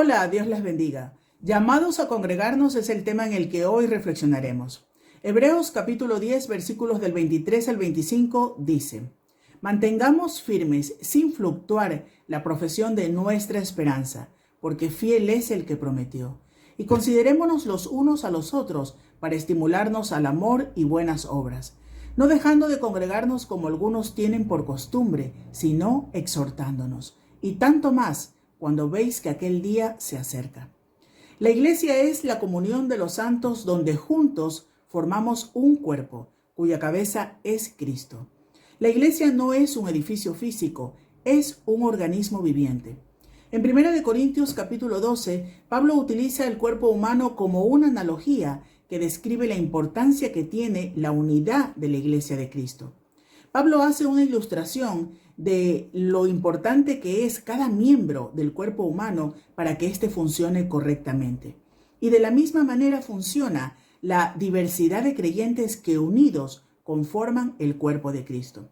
Hola, Dios les bendiga. Llamados a congregarnos es el tema en el que hoy reflexionaremos. Hebreos capítulo 10, versículos del 23 al 25 dice: Mantengamos firmes sin fluctuar la profesión de nuestra esperanza, porque fiel es el que prometió. Y considerémonos los unos a los otros para estimularnos al amor y buenas obras, no dejando de congregarnos como algunos tienen por costumbre, sino exhortándonos. Y tanto más cuando veis que aquel día se acerca. La iglesia es la comunión de los santos donde juntos formamos un cuerpo, cuya cabeza es Cristo. La iglesia no es un edificio físico, es un organismo viviente. En 1 Corintios capítulo 12, Pablo utiliza el cuerpo humano como una analogía que describe la importancia que tiene la unidad de la iglesia de Cristo. Pablo hace una ilustración de lo importante que es cada miembro del cuerpo humano para que éste funcione correctamente. Y de la misma manera funciona la diversidad de creyentes que unidos conforman el cuerpo de Cristo.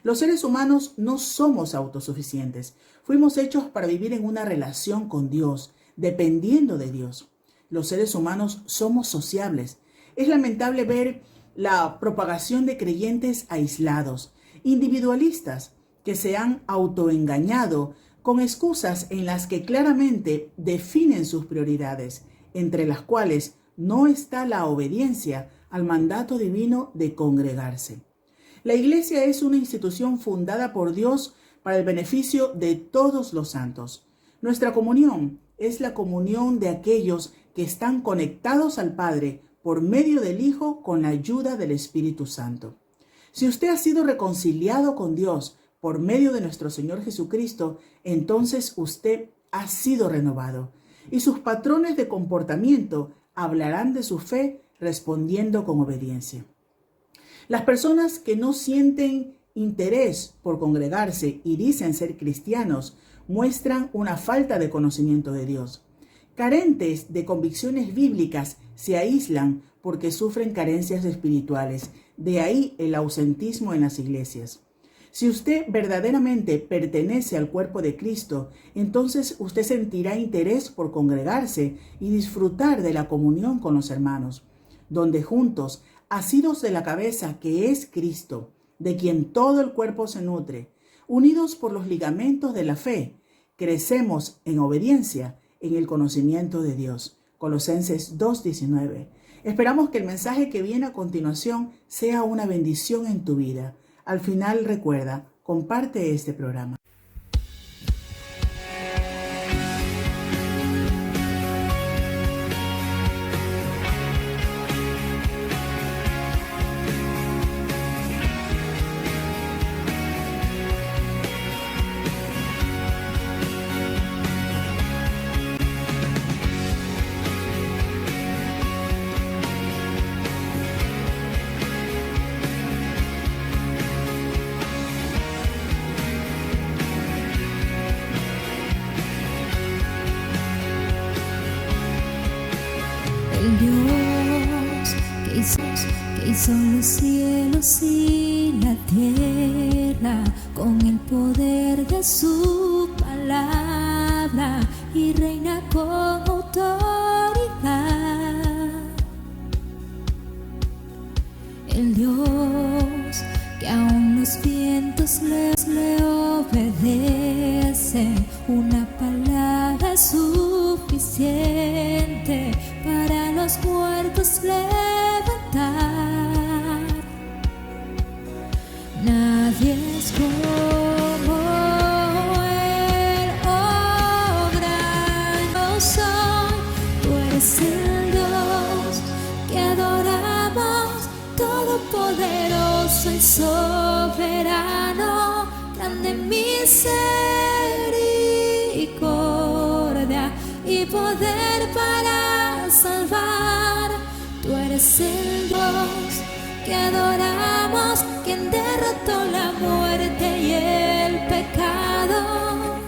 Los seres humanos no somos autosuficientes. Fuimos hechos para vivir en una relación con Dios, dependiendo de Dios. Los seres humanos somos sociables. Es lamentable ver la propagación de creyentes aislados, individualistas, que se han autoengañado con excusas en las que claramente definen sus prioridades, entre las cuales no está la obediencia al mandato divino de congregarse. La iglesia es una institución fundada por Dios para el beneficio de todos los santos. Nuestra comunión es la comunión de aquellos que están conectados al Padre por medio del Hijo con la ayuda del Espíritu Santo. Si usted ha sido reconciliado con Dios por medio de nuestro Señor Jesucristo, entonces usted ha sido renovado y sus patrones de comportamiento hablarán de su fe respondiendo con obediencia. Las personas que no sienten interés por congregarse y dicen ser cristianos muestran una falta de conocimiento de Dios. Carentes de convicciones bíblicas se aíslan porque sufren carencias espirituales. De ahí el ausentismo en las iglesias. Si usted verdaderamente pertenece al cuerpo de Cristo, entonces usted sentirá interés por congregarse y disfrutar de la comunión con los hermanos, donde juntos, asidos de la cabeza que es Cristo, de quien todo el cuerpo se nutre, unidos por los ligamentos de la fe, crecemos en obediencia en el conocimiento de Dios. Colosenses 2:19. Esperamos que el mensaje que viene a continuación sea una bendición en tu vida. Al final, recuerda, comparte este programa. El Dios que hizo los cielos y la tierra con el poder de su palabra y reina con autoridad. El Dios que aún los vientos le obedecen, una palabra es suficiente para los muertos levantar. Nadie es como Él, oh gran yo soy. Tú eres el Dios que adoramos, todopoderoso y soberano, grande misericordia y poder para salvar. Tú eres el Dios que adoramos, quien derrotó la muerte y el pecado,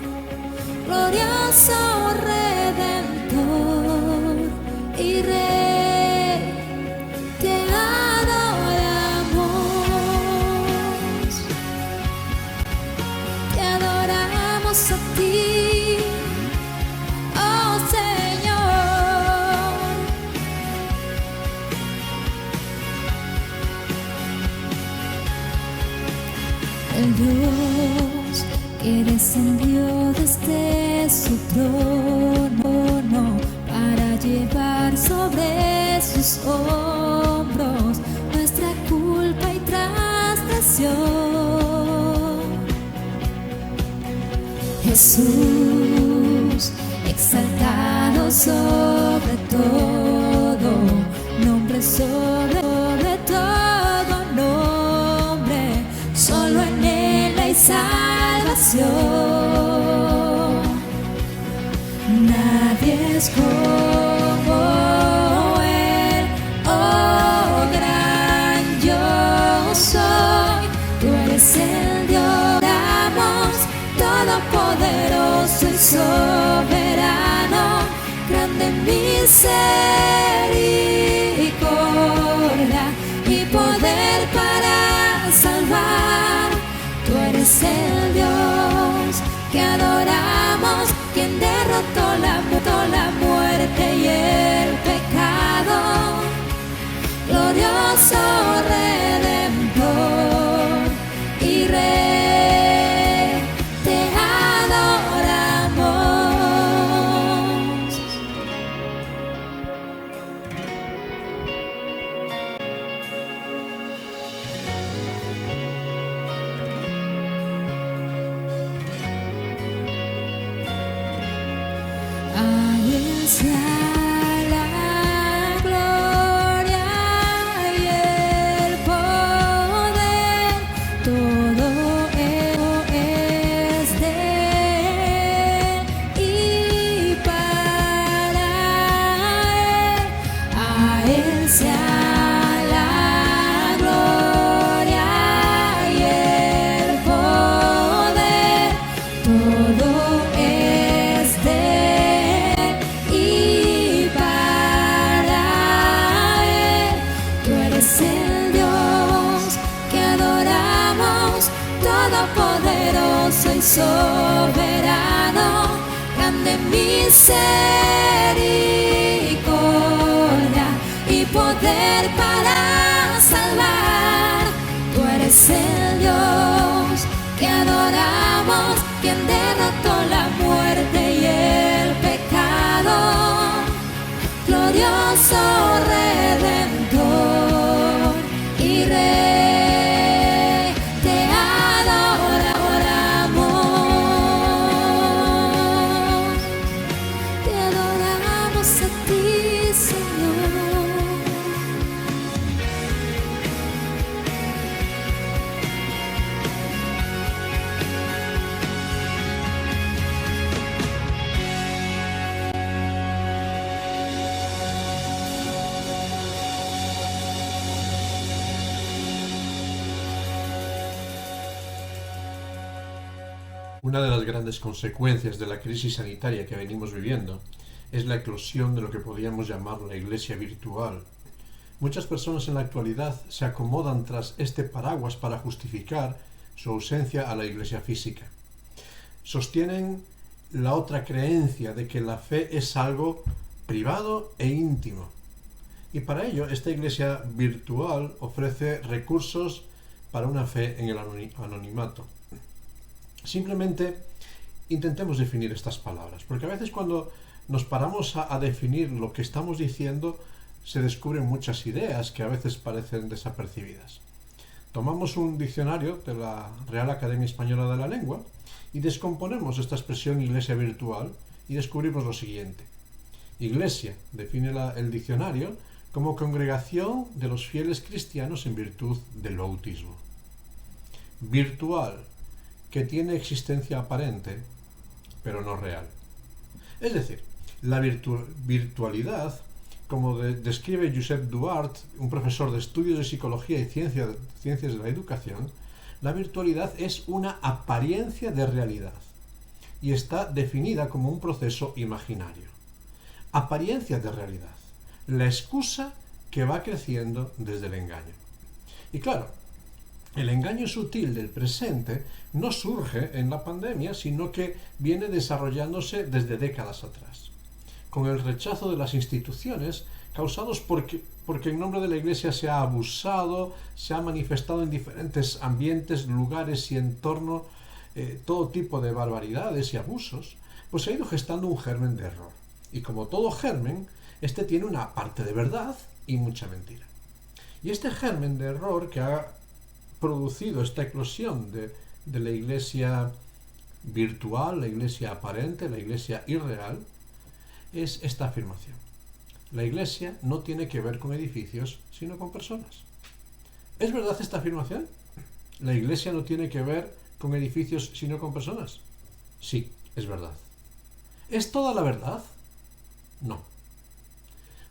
glorioso Redentor y Rey, te adoramos a ti, oh el Dios que descendió desde su trono para llevar sobre sus hombros nuestra culpa y transgresión. Jesús, exaltado sobre todo, nombre sobre todo nombre, solo en Él hay salvación. Nadie es como Él, oh gran yo soy, tú eres el Dios, todopoderoso y soberano, grande misericordia y poder para salvar. Tú eres el Dios que adoramos, quien derrotó la muerte y el pecado, glorioso Redentor y Rey, te adoramos. Ahí está la gloria y el poder, todo es de Él y para Él. A Él sea la gloria y el poder, todo es de Él y para Él. Tú eres el Dios que adoramos, todopoderoso y soberano, grande misericordia y poder para salvar. Tú eres el Dios que adoramos, quien derrotó la muerte y el pecado, glorioso Redentor y Rey, te adoramos a ti, Señor. Una de las grandes consecuencias de la crisis sanitaria que venimos viviendo es la eclosión de lo que podríamos llamar la iglesia virtual. Muchas personas en la actualidad se acomodan tras este paraguas para justificar su ausencia a la iglesia física. Sostienen la otra creencia de que la fe es algo privado e íntimo. Y para ello, esta iglesia virtual ofrece recursos para una fe en el anonimato. Simplemente intentemos definir estas palabras, porque a veces cuando nos paramos a definir lo que estamos diciendo, se descubren muchas ideas que a veces parecen desapercibidas. Tomamos un diccionario de la Real Academia Española de la Lengua y descomponemos esta expresión iglesia virtual y descubrimos lo siguiente. Iglesia define el diccionario como congregación de los fieles cristianos en virtud del bautismo. Virtual, que tiene existencia aparente, pero no real. Es decir, la virtualidad, como describe Josep Duart, un profesor de estudios de psicología y ciencias de la educación, la virtualidad es una apariencia de realidad y está definida como un proceso imaginario. Apariencia de realidad, la excusa que va creciendo desde el engaño. Y claro, el engaño sutil del presente no surge en la pandemia, sino que viene desarrollándose desde décadas atrás. Con el rechazo de las instituciones causados porque el nombre de la Iglesia se ha abusado, se ha manifestado en diferentes ambientes, lugares y entornos, todo tipo de barbaridades y abusos, pues se ha ido gestando un germen de error. Y como todo germen, este tiene una parte de verdad y mucha mentira. Y este germen de error que ha producido esta eclosión de la Iglesia virtual, la Iglesia aparente, la Iglesia irreal, es esta afirmación: la Iglesia no tiene que ver con edificios, sino con personas. ¿Es verdad esta afirmación? ¿La Iglesia no tiene que ver con edificios, sino con personas? Sí, es verdad. ¿Es toda la verdad? No.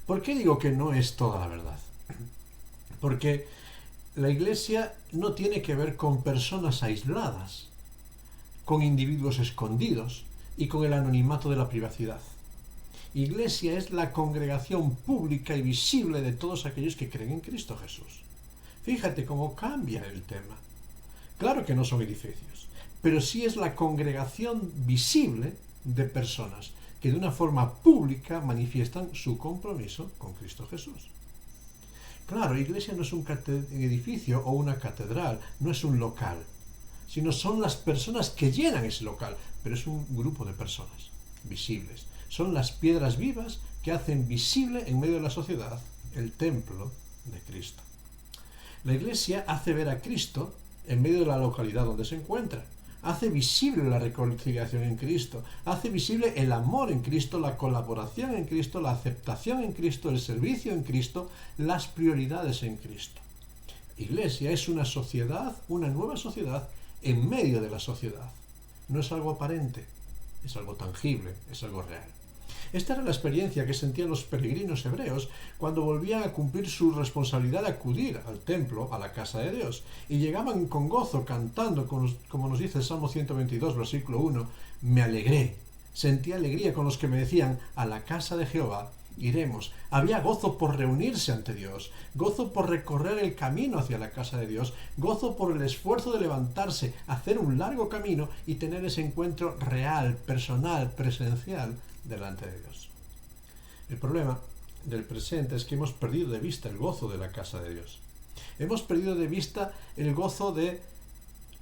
¿Por qué digo que no es toda la verdad? Porque la Iglesia no tiene que ver con personas aisladas, con individuos escondidos y con el anonimato de la privacidad. Iglesia es la congregación pública y visible de todos aquellos que creen en Cristo Jesús. Fíjate cómo cambia el tema. Claro que no son edificios, pero sí es la congregación visible de personas que de una forma pública manifiestan su compromiso con Cristo Jesús. Claro, Iglesia no es un edificio o una catedral, no es un local, sino son las personas que llenan ese local, pero es un grupo de personas visibles. Son las piedras vivas que hacen visible en medio de la sociedad el templo de Cristo. La Iglesia hace ver a Cristo en medio de la localidad donde se encuentra. Hace visible la reconciliación en Cristo, hace visible el amor en Cristo, la colaboración en Cristo, la aceptación en Cristo, el servicio en Cristo, las prioridades en Cristo. Iglesia es una sociedad, una nueva sociedad en medio de la sociedad. No es algo aparente, es algo tangible, es algo real. Esta era la experiencia que sentían los peregrinos hebreos cuando volvían a cumplir su responsabilidad de acudir al templo, a la casa de Dios, y llegaban con gozo cantando, como nos dice el Salmo 122, versículo 1, me alegré, sentí alegría con los que me decían, a la casa de Jehová iremos. Había gozo por reunirse ante Dios, gozo por recorrer el camino hacia la casa de Dios, gozo por el esfuerzo de levantarse, hacer un largo camino y tener ese encuentro real, personal, presencial delante de Dios. El problema del presente es que hemos perdido de vista el gozo de la casa de Dios. Hemos perdido de vista el gozo de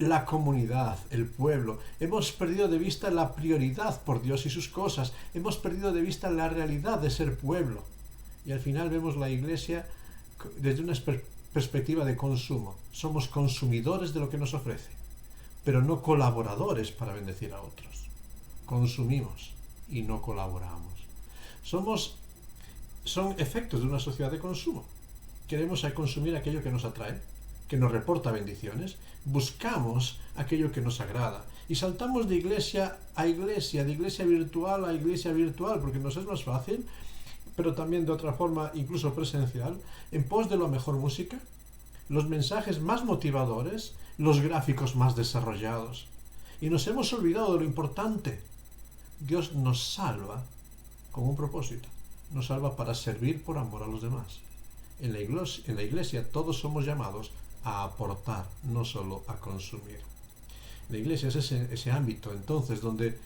la comunidad, el pueblo. Hemos perdido de vista la prioridad por Dios y sus cosas. Hemos perdido de vista la realidad de ser pueblo. Y al final vemos la Iglesia desde una perspectiva de consumo. Somos consumidores de lo que nos ofrece, pero no colaboradores para bendecir a otros. Consumimos y no colaboramos. Son efectos de una sociedad de consumo. Queremos consumir aquello que nos atrae, que nos reporta bendiciones, buscamos aquello que nos agrada y saltamos de iglesia a iglesia, de iglesia virtual a iglesia virtual, porque nos es más fácil, pero también de otra forma, incluso presencial, en pos de la mejor música, los mensajes más motivadores, los gráficos más desarrollados. Y nos hemos olvidado de lo importante. Dios nos salva con un propósito. Nos salva para servir por amor a los demás. En la iglesia todos somos llamados a aportar, no solo a consumir. La iglesia es ese ámbito, entonces, donde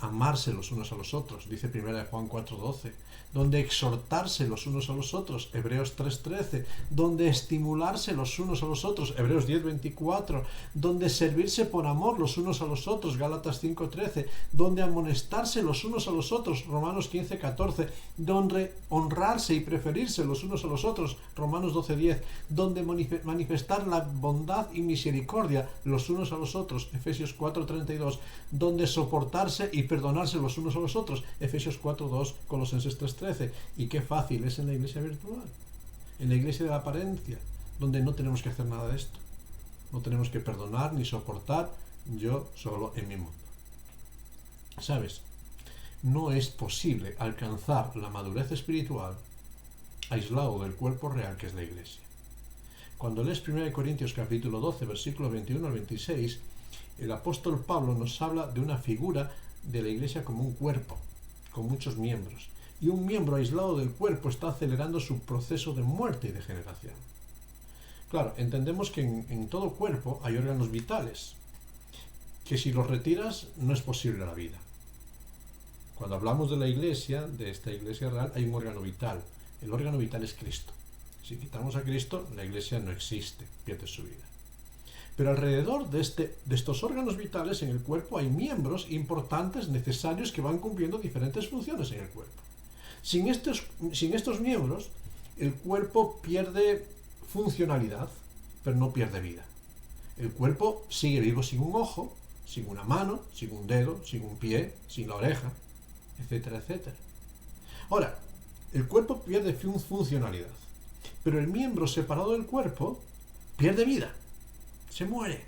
amarse los unos a los otros, dice 1 Juan 4:12, donde exhortarse los unos a los otros, Hebreos 3:13, donde estimularse los unos a los otros, Hebreos 10:24, donde servirse por amor los unos a los otros, Gálatas 5:13, donde amonestarse los unos a los otros, Romanos 15:14, donde honrarse y preferirse los unos a los otros, Romanos 12:10, donde manifestar la bondad y misericordia los unos a los otros, Efesios 4:32, donde soportarse y perdonarse los unos a los otros, Efesios 4:2, Colosenses 3:13. Y qué fácil es en la iglesia virtual, en la iglesia de la apariencia, donde no tenemos que hacer nada de esto, no tenemos que perdonar ni soportar, yo solo en mi mundo. ¿Sabes? No es posible alcanzar la madurez espiritual aislado del cuerpo real que es la iglesia. Cuando lees 1 Corintios capítulo 12, versículos 21 al 26, el apóstol Pablo nos habla de una figura de la iglesia como un cuerpo, con muchos miembros. Y un miembro aislado del cuerpo está acelerando su proceso de muerte y degeneración. Claro, entendemos que en todo cuerpo hay órganos vitales, que si los retiras no es posible la vida. Cuando hablamos de la iglesia, de esta iglesia real, hay un órgano vital, El órgano vital es Cristo. Si quitamos a Cristo, la Iglesia no existe, pierde su vida. Pero alrededor de estos órganos vitales en el cuerpo hay miembros importantes, necesarios, que van cumpliendo diferentes funciones en el cuerpo. Sin estos miembros, el cuerpo pierde funcionalidad, pero no pierde vida. El cuerpo sigue vivo sin un ojo, sin una mano, sin un dedo, sin un pie, sin la oreja, etcétera, etcétera. Ahora, el cuerpo pierde funcionalidad, pero el miembro separado del cuerpo pierde vida, se muere.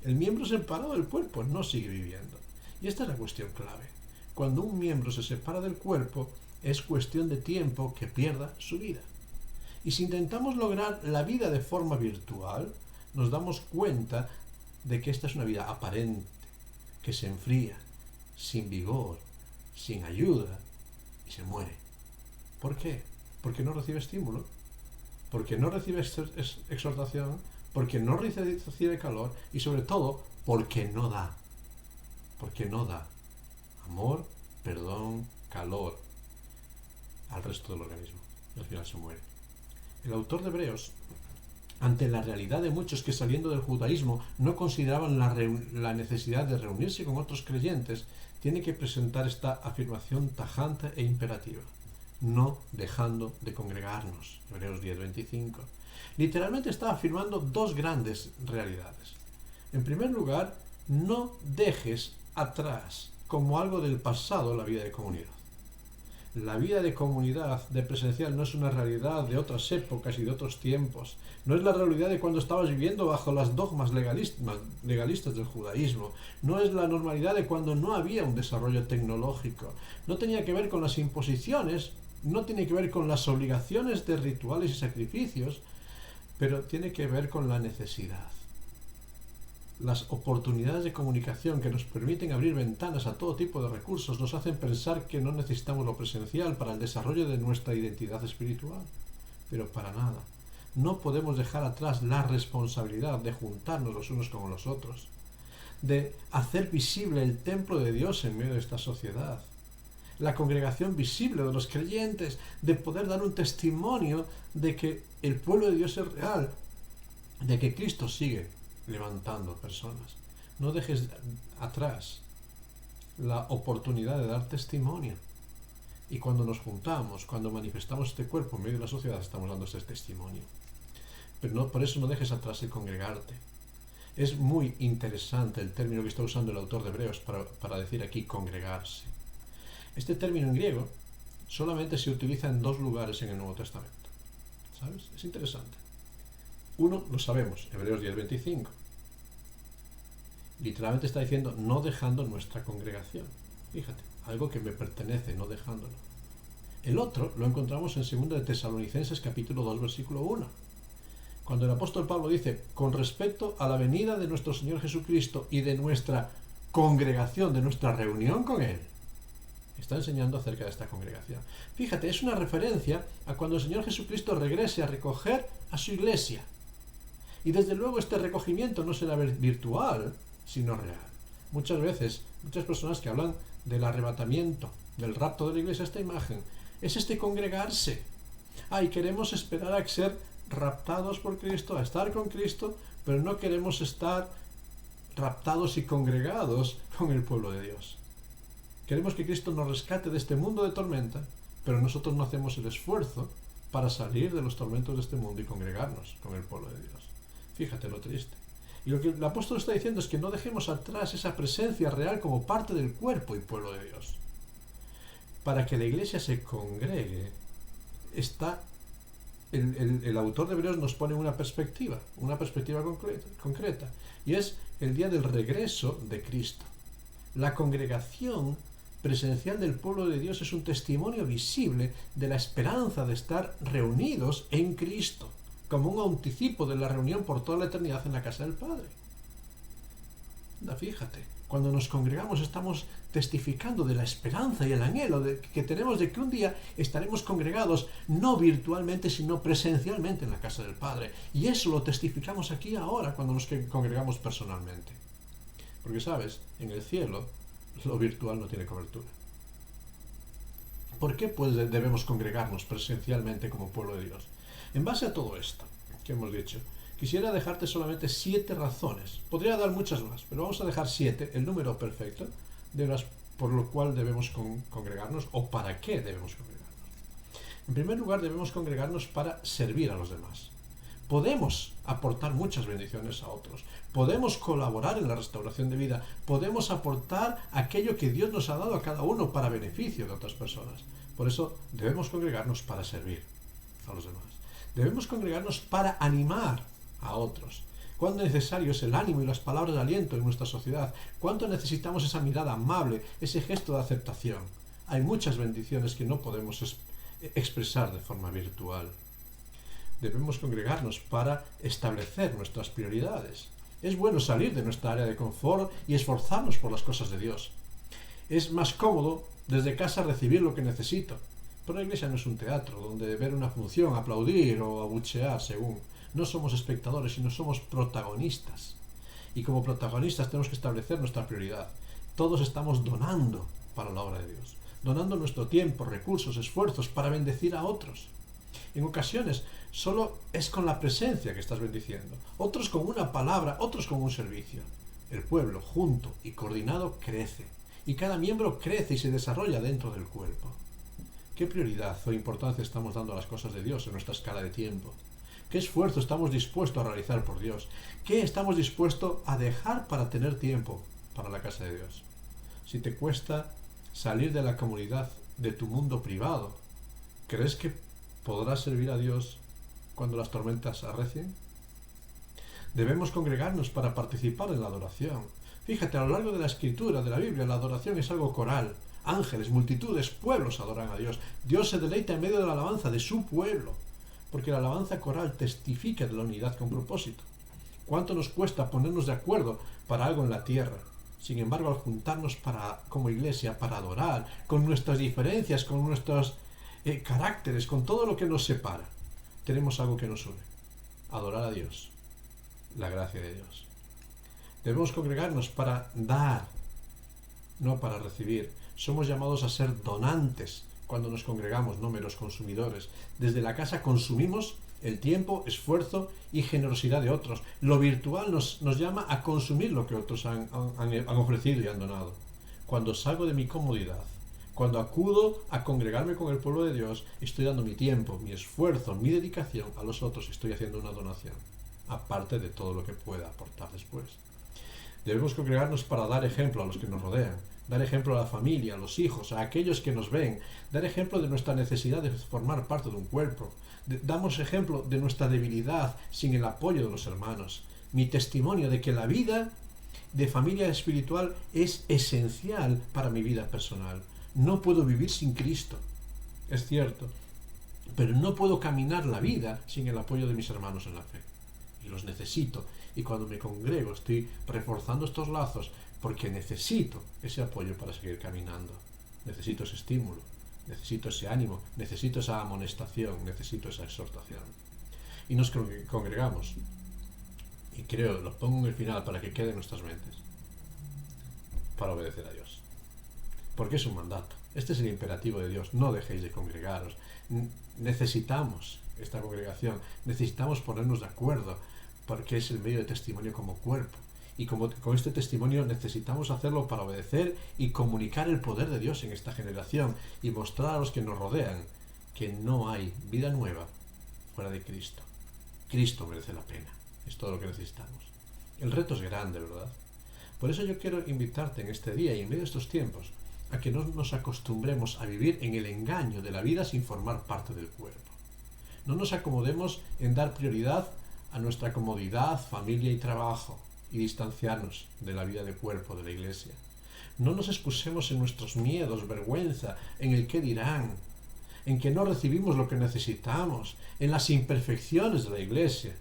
El miembro separado del cuerpo no sigue viviendo. Y esta es la cuestión clave. Cuando un miembro se separa del cuerpo, es cuestión de tiempo que pierda su vida. Y si intentamos lograr la vida de forma virtual, nos damos cuenta de que esta es una vida aparente, que se enfría, sin vigor, sin ayuda, y se muere. ¿Por qué? Porque no recibe estímulo, porque no recibe exhortación, porque no recibe calor y sobre todo porque no da. Porque no da amor, perdón, calor al resto del organismo. Y al final se muere. El autor de Hebreos, ante la realidad de muchos que saliendo del judaísmo no consideraban la necesidad de reunirse con otros creyentes, tiene que presentar esta afirmación tajante e imperativa: no dejando de congregarnos. Hebreos 10:25. Literalmente está afirmando dos grandes realidades. En primer lugar, no dejes atrás como algo del pasado la vida de comunidad. La vida de comunidad, de presencial, no es una realidad de otras épocas y de otros tiempos. No es la realidad de cuando estabas viviendo bajo las dogmas legalistas del judaísmo. No es la normalidad de cuando no había un desarrollo tecnológico. No tenía que ver con las imposiciones, no tiene que ver con las obligaciones de rituales y sacrificios, pero tiene que ver con la necesidad. Las oportunidades de comunicación que nos permiten abrir ventanas a todo tipo de recursos nos hacen pensar que no necesitamos lo presencial para el desarrollo de nuestra identidad espiritual. Pero para nada. No podemos dejar atrás la responsabilidad de juntarnos los unos con los otros, de hacer visible el templo de Dios en medio de esta sociedad, la congregación visible de los creyentes, de poder dar un testimonio de que el pueblo de Dios es real, de que Cristo sigue levantando personas. No dejes atrás la oportunidad de dar testimonio. Y cuando nos juntamos, cuando manifestamos este cuerpo en medio de la sociedad, estamos dando ese testimonio. Pero no, por eso no dejes atrás el congregarte. Es muy interesante el término que está usando el autor de Hebreos para decir aquí congregarse. Este término en griego solamente se utiliza en dos lugares en el Nuevo Testamento. ¿Sabes? Es interesante. Uno, lo sabemos, Hebreos 10:25. Literalmente está diciendo no dejando nuestra congregación. Fíjate, algo que me pertenece, no dejándolo. El otro lo encontramos en 2 de Tesalonicenses capítulo 2, versículo 1. Cuando el apóstol Pablo dice, con respecto a la venida de nuestro Señor Jesucristo y de nuestra congregación, de nuestra reunión con Él, está enseñando acerca de esta congregación. Fíjate, es una referencia a cuando el Señor Jesucristo regrese a recoger a su iglesia. Y desde luego este recogimiento no será virtual, sino real. Muchas veces, muchas personas que hablan del arrebatamiento, del rapto de la iglesia, esta imagen, es este congregarse. Y queremos esperar a ser raptados por Cristo, a estar con Cristo, pero no queremos estar raptados y congregados con el pueblo de Dios. Queremos que Cristo nos rescate de este mundo de tormenta, pero nosotros no hacemos el esfuerzo para salir de los tormentos de este mundo y congregarnos con el pueblo de Dios. Fíjate lo triste. Y lo que el apóstol está diciendo es que no dejemos atrás esa presencia real como parte del cuerpo y pueblo de Dios. Para que la iglesia se congregue, el autor de Hebreos nos pone una perspectiva concreta, y es el día del regreso de Cristo. La congregación presencial del pueblo de Dios es un testimonio visible de la esperanza de estar reunidos en Cristo, como un anticipo de la reunión por toda la eternidad en la casa del Padre. Fíjate, cuando nos congregamos estamos testificando de la esperanza y el anhelo que tenemos de que un día estaremos congregados, no virtualmente, sino presencialmente en la casa del Padre. Y eso lo testificamos aquí ahora cuando nos congregamos personalmente. Porque, ¿sabes? En el cielo, lo virtual no tiene cobertura. ¿Por qué pues debemos congregarnos presencialmente como pueblo de Dios? En base a todo esto que hemos dicho, quisiera dejarte solamente 7 razones. Podría dar muchas más, pero vamos a dejar 7, el número perfecto, de las por lo cual debemos congregarnos o para qué debemos congregarnos. En primer lugar, debemos congregarnos para servir a los demás. Podemos aportar muchas bendiciones a otros, podemos colaborar en la restauración de vida, podemos aportar aquello que Dios nos ha dado a cada uno para beneficio de otras personas. Por eso debemos congregarnos para servir a los demás. Debemos congregarnos para animar a otros. Cuánto necesario es el ánimo y las palabras de aliento en nuestra sociedad. Cuánto necesitamos esa mirada amable, ese gesto de aceptación. Hay muchas bendiciones que no podemos expresar de forma virtual. Debemos congregarnos para establecer nuestras prioridades. Es bueno salir de nuestra área de confort y esforzarnos por las cosas de Dios. Es más cómodo desde casa recibir lo que necesito. Pero la iglesia no es un teatro donde ver una función, aplaudir o abuchear según. No somos espectadores, sino somos protagonistas. Y como protagonistas tenemos que establecer nuestra prioridad. Todos estamos donando para la obra de Dios. Donando nuestro tiempo, recursos, esfuerzos para bendecir a otros. En ocasiones solo es con la presencia que estás bendiciendo. Otros con una palabra, otros con un servicio. El pueblo, junto y coordinado, crece. Y cada miembro crece y se desarrolla dentro del cuerpo. ¿Qué prioridad o importancia estamos dando a las cosas de Dios en nuestra escala de tiempo? ¿Qué esfuerzo estamos dispuestos a realizar por Dios? ¿Qué estamos dispuestos a dejar para tener tiempo para la casa de Dios? Si te cuesta salir de la comodidad de tu mundo privado, ¿crees que podrás servir a Dios cuando las tormentas arrecien? Debemos congregarnos para participar en la adoración. Fíjate, a lo largo de la Escritura, de la Biblia, la adoración es algo coral. Ángeles, multitudes, pueblos adoran a Dios. Dios se deleita en medio de la alabanza de su pueblo, porque la alabanza coral testifica de la unidad con propósito. ¿Cuánto nos cuesta ponernos de acuerdo para algo en la tierra? Sin embargo, al juntarnos como iglesia para adorar, con nuestras diferencias, con nuestros caracteres, con todo lo que nos separa, tenemos algo que nos une: adorar a Dios, la gracia de Dios. Debemos congregarnos para dar, no para recibir. Somos llamados a ser donantes cuando nos congregamos, no meros consumidores. Desde la casa consumimos el tiempo, esfuerzo y generosidad de otros. Lo virtual nos llama a consumir lo que otros han ofrecido y han donado. Cuando salgo de mi comodidad, cuando acudo a congregarme con el pueblo de Dios, estoy dando mi tiempo, mi esfuerzo, mi dedicación a los otros, estoy haciendo una donación, aparte de todo lo que pueda aportar después. Debemos congregarnos para dar ejemplo a los que nos rodean, dar ejemplo a la familia, a los hijos, a aquellos que nos ven, dar ejemplo de nuestra necesidad de formar parte de un cuerpo. Damos ejemplo de nuestra debilidad sin el apoyo de los hermanos. Mi testimonio de que la vida de familia espiritual es esencial para mi vida personal. No puedo vivir sin Cristo, es cierto, pero no puedo caminar la vida sin el apoyo de mis hermanos en la fe. Y los necesito. Y cuando me congrego estoy reforzando estos lazos porque necesito ese apoyo para seguir caminando. Necesito ese estímulo, necesito ese ánimo, necesito esa amonestación, necesito esa exhortación. Y nos congregamos. Y creo, lo pongo en el final para que quede en nuestras mentes, para obedecer a Dios. Porque es un mandato. Este es el imperativo de Dios. No dejéis de congregaros. Necesitamos esta congregación. Necesitamos ponernos de acuerdo, porque es el medio de testimonio como cuerpo. Y con este testimonio necesitamos hacerlo para obedecer y comunicar el poder de Dios en esta generación y mostrar a los que nos rodean que no hay vida nueva fuera de Cristo. Cristo merece la pena. Es todo lo que necesitamos. El reto es grande, ¿verdad? Por eso yo quiero invitarte en este día y en medio de estos tiempos a que no nos acostumbremos a vivir en el engaño de la vida sin formar parte del cuerpo. No nos acomodemos en dar prioridad a nuestra comodidad, familia y trabajo y distanciarnos de la vida de cuerpo de la iglesia. No nos excusemos en nuestros miedos, vergüenza, en el qué dirán, en que no recibimos lo que necesitamos, en las imperfecciones de la iglesia.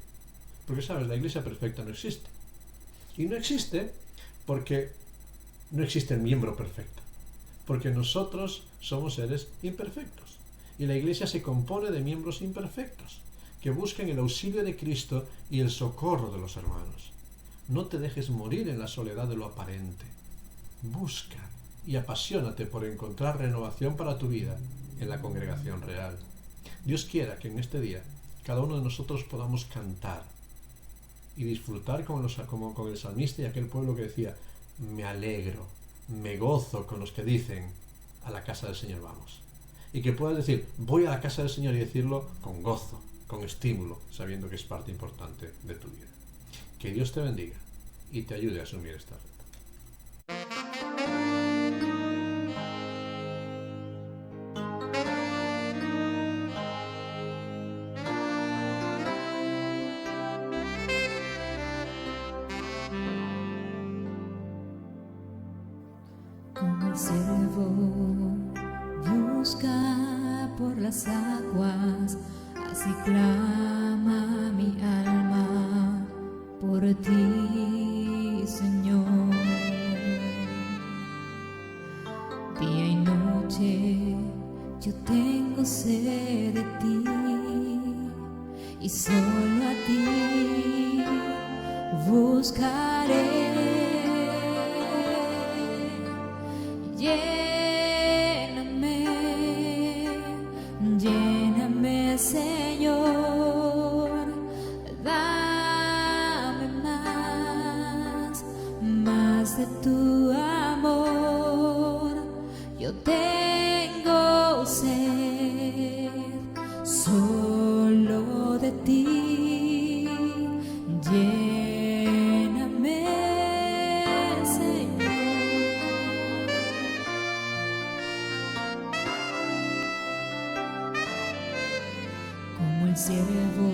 Porque, ¿sabes? La iglesia perfecta no existe. Y no existe porque no existe el miembro perfecto. Porque nosotros somos seres imperfectos. Y la iglesia se compone de miembros imperfectos, que buscan el auxilio de Cristo y el socorro de los hermanos. No te dejes morir en la soledad de lo aparente. Busca y apasionate por encontrar renovación para tu vida en la congregación real. Dios quiera que en este día cada uno de nosotros podamos cantar y disfrutar como con el salmista y aquel pueblo que decía: me alegro, me gozo con los que dicen: a la casa del Señor vamos. Y que puedas decir: voy a la casa del Señor, y decirlo con gozo, con estímulo, sabiendo que es parte importante de tu vida. Que Dios te bendiga y te ayude a asumir esta reto. Como el siervo busca por las aguas, así clama mi alma por ti, Señor. Día y noche yo tengo sed de ti, y solo a ti buscaré. Lléname, Señor, dame más de tu amor. Yo tengo sed solo de ti. Lléname, Señor. Como el siervo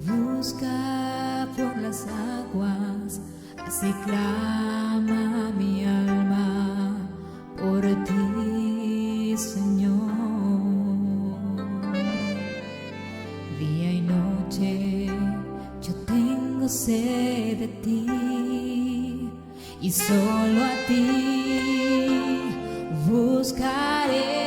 busca por las aguas, así clama mi alma por ti, Señor. Día y noche yo tengo sed de ti, y solo a ti buscaré.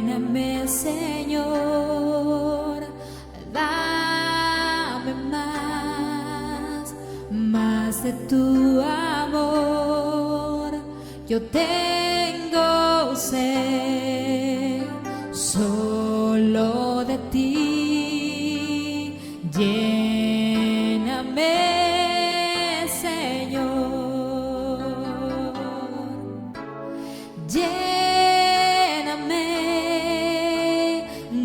Lléname, Señor, dame más de tu amor. Yo tengo sed solo de ti. Lléname, Señor.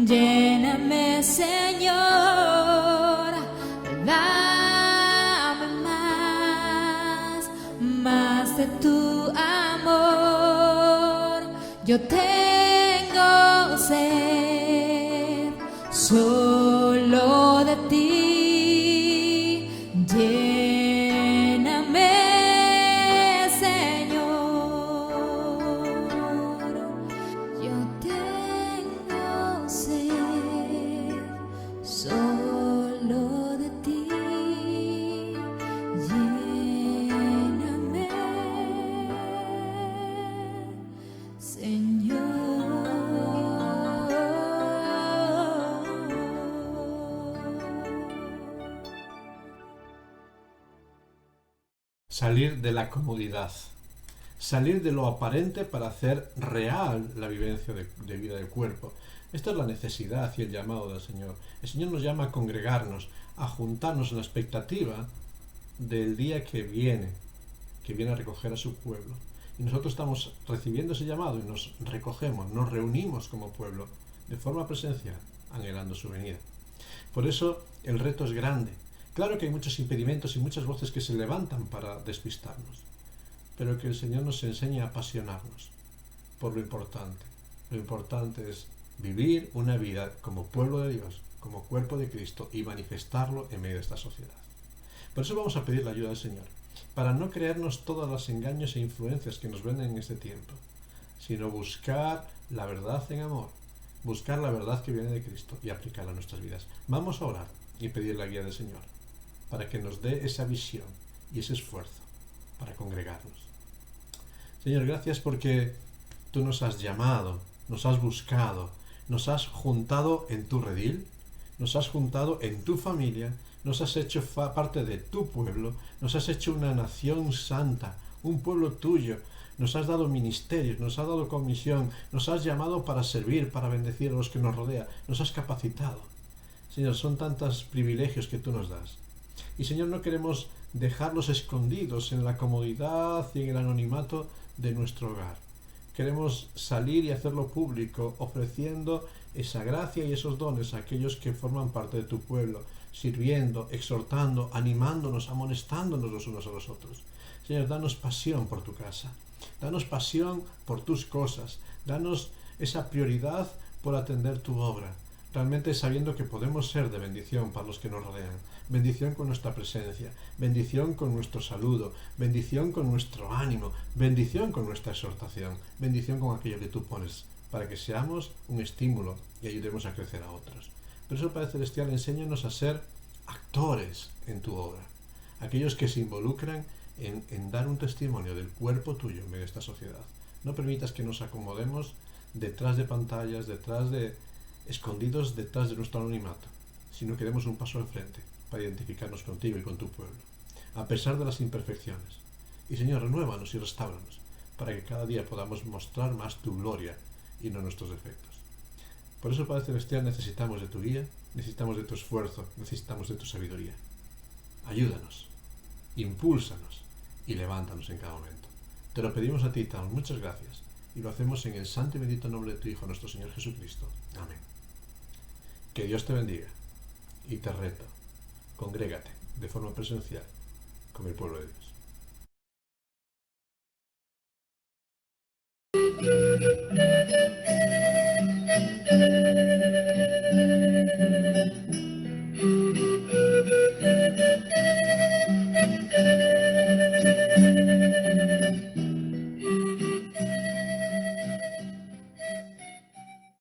Lléname, Señor, dame más de tu amor. Yo tengo sed solo de ti. Lléname, Señor. Yo tengo sed solo de ti. Lléname, Señor. Salir de la comodidad, salir de lo aparente para hacer real la vivencia de vida del cuerpo. Esta es la necesidad y el llamado del Señor. El Señor nos llama a congregarnos, a juntarnos en la expectativa del día que viene a recoger a su pueblo. Y nosotros estamos recibiendo ese llamado y nos recogemos, nos reunimos como pueblo de forma presencial, anhelando su venida. Por eso el reto es grande. Claro que hay muchos impedimentos y muchas voces que se levantan para despistarnos, pero que el Señor nos enseñe a apasionarnos por lo importante. Lo importante es vivir una vida como pueblo de Dios, como cuerpo de Cristo, y manifestarlo en medio de esta sociedad. Por eso vamos a pedir la ayuda del Señor, para no creernos todos los engaños e influencias que nos venden en este tiempo, sino buscar la verdad en amor, buscar la verdad que viene de Cristo y aplicarla a nuestras vidas. Vamos a orar y pedir la guía del Señor, para que nos dé esa visión y ese esfuerzo para congregarnos. Señor, gracias porque tú nos has llamado, nos has buscado, nos has juntado en tu redil, nos has juntado en tu familia nos has hecho parte de tu pueblo, nos has hecho una nación santa, un pueblo tuyo, nos has dado ministerios, nos has dado comisión, nos has llamado para servir, para bendecir a los que nos rodean, nos has capacitado. Señor, son tantos privilegios que tú nos das. Y Señor, no queremos dejarlos escondidos en la comodidad y en el anonimato de nuestro hogar. Queremos salir y hacerlo público, ofreciendo esa gracia y esos dones a aquellos que forman parte de tu pueblo, sirviendo, exhortando, animándonos, amonestándonos los unos a los otros. Señor, danos pasión por tu casa, danos pasión por tus cosas, danos esa prioridad por atender tu obra, realmente sabiendo que podemos ser de bendición para los que nos rodean, bendición con nuestra presencia, bendición con nuestro saludo, bendición con nuestro ánimo, bendición con nuestra exhortación, bendición con aquello que tú pones, para que seamos un estímulo y ayudemos a crecer a otros. Por eso, Padre Celestial, enséñanos a ser actores en tu obra, aquellos que se involucran en dar un testimonio del cuerpo tuyo en medio de esta sociedad. No permitas que nos acomodemos detrás de pantallas, escondidos detrás de nuestro anonimato, sino que demos un paso al frente para identificarnos contigo y con tu pueblo, a pesar de las imperfecciones. Y Señor, renuévanos y restáuranos, para que cada día podamos mostrar más tu gloria y no nuestros defectos. Por eso, Padre Celestial, necesitamos de tu guía, necesitamos de tu esfuerzo, necesitamos de tu sabiduría. Ayúdanos, impúlsanos y levántanos en cada momento. Te lo pedimos a ti, te damos muchas gracias, y lo hacemos en el santo y bendito nombre de tu Hijo, nuestro Señor Jesucristo. Amén. Que Dios te bendiga y te reto, congrégate de forma presencial con el pueblo de Dios.